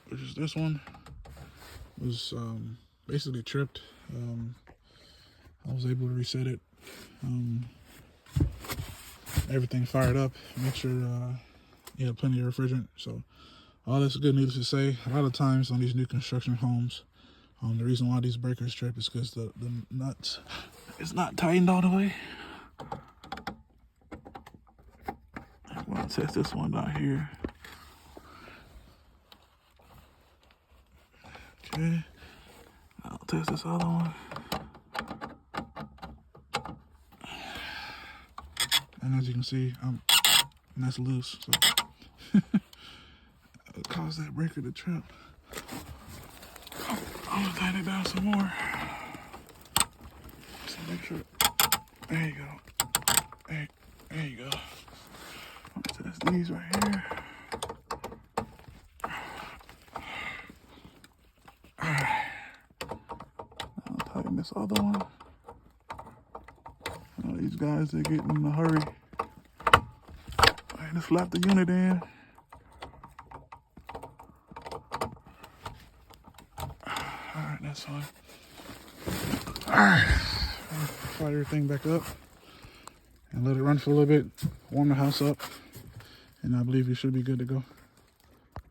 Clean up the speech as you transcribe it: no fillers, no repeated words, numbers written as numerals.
which is this one, was basically tripped. I was able to reset it. Everything fired up. Make sure you have plenty of refrigerant. So all that's good news to say. A lot of times on these new construction homes, the reason why these breakers trip is because the nuts is not tightened all the way. I'm gonna test this one down here. Okay, I'll test this other one. And as you can see, that's loose, so it caused that breaker to trip. I'm gonna tighten it down some more. So make sure. There you go. There you go. I'm gonna test these right here. Alright. I'll tighten this other one. These guys, they get in a hurry. I just flap the unit in. Alright, that's fine. Alright. Fire everything back up and let it run for a little bit, warm the house up, and I believe you should be good to go.